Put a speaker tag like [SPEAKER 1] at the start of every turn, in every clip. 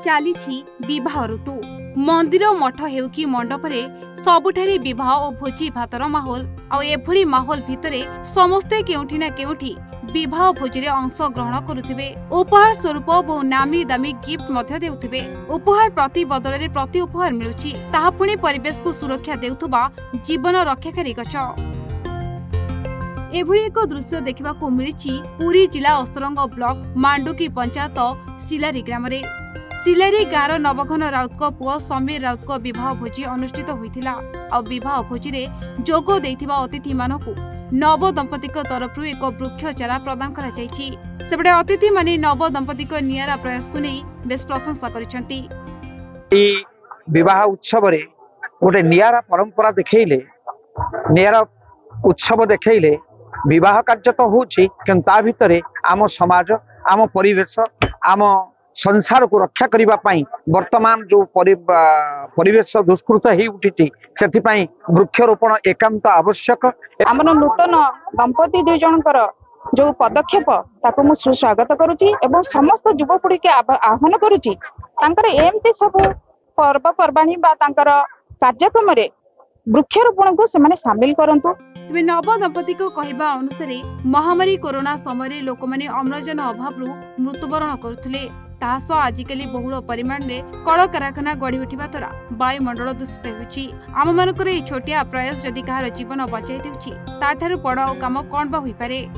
[SPEAKER 1] चली विवाह ऋतु मंदिर मठ हेउ कि मंडपरे सबुठारे विवाह और भोजी भातर माहौल आभली माहौल भितरे समस्ते केउठी ना केउठी विवाह भोजी अंश ग्रहण करुथिबे। उपहार स्वरूप बहु नामी दामी गिफ्ट मध्य देउथिबे। उपहार प्रति बदल प्रति उपहार मिलुची ताहा पुणी परिवेश को सुरक्षा देउथुबा जीवन रक्षाकारी गछ। एभली एक दृश्य देखा मिली पुरी जिला अस्तरंग ब्लॉक मांडुकी पंचायत सिलारी ग्राम रे। सिलारी गाँव नवघन राउत पुओ समीर राउत विवाह भोजी अनुष्ठित होइथिला। आ विवाह भोजी रे जोग देइथिबा अतिथि मानकु नव दंपति तरफ एक वृक्ष चारा प्रदान करा जायछि। सेबडे अतिथि माने नव दंपति नियारा प्रयास को नहीं बेस प्रशंसा करिसेंती।
[SPEAKER 2] विवाह उत्सव रे गोटे नियारा परंपरा देखैले नियारा उत्सव देखैले विवाह कार्य तो होछि किंतु ता भितरे आम समाज आम परिवेश आम संसार को रक्षा करिबा पई वर्तमान जो परिवेश दुष्कृत ही उठी से वृक्षरोपण एकांत आवश्यक।
[SPEAKER 3] आमर नूतन दंपति दुई जनकर जो पदक्षेप ताको मु सुस्वागत करुची एवं समस्त युवपीढ़ी के आह्वान करुची तांकर एमती सब पर्वपर्वाणी बा तांकर कार्यक्रम रे वृक्षरोपण को से सामिल करंतु।
[SPEAKER 1] नव दंपति कहवा अनुसार महामारी कोरोना समय लोक मैंने अम्लजान अभाव मृत्युवरण करुले। आजिकली बहुल परिमाण में कल कारखाना गढ़ी उठा द्वारा वायुमंडल दूषित होउछि। आम मानकर ए छोटिया प्रयास जदि कहार जीवन बचाई देउछि ताठारु बड़ काम कौन बा होई पारे।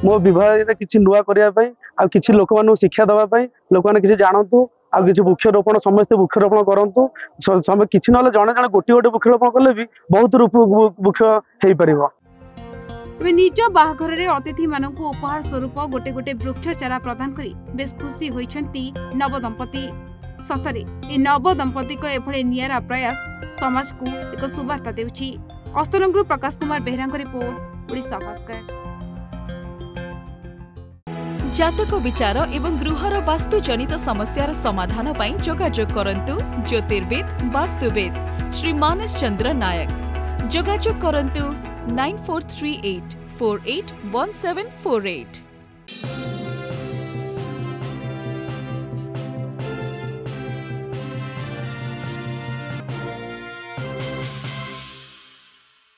[SPEAKER 4] मो विवाह रे किछि नुआ करिया पई आ किछि लोक मानु शिक्षा दबा पई लोक माने किछि जानतु आ किछि वृक्षरोपण समस्त वृक्षरोपण करंतु समय किछि नले जणे जणे गोटी गोटी वृक्षरोपण करले भी बहुत वृक्ष हेई परिबो।
[SPEAKER 1] निज बाहाघर रे अतिथि मानकु उपहार स्वरूप गोटे गोटे वृक्ष चारा प्रदान करी बेस खुशी होइछंती नव दंपति। सतरे ए नव दंपति को एभले नियारा प्रयास समाज को एक सुवार्ता देउछि। अस्तरंगु प्रकाश कुमार बेहरांग रिपोर्ट ओडिशा भास्कर।
[SPEAKER 5] जातक विचार एवं गृहर वास्तु जनित समस्यार समाधान पाई जोगाजोग करंतु ज्योतिर्विद वास्तुविद श्री मानस चंद्र नायक। जोगाजोग करंतु 9438 481748।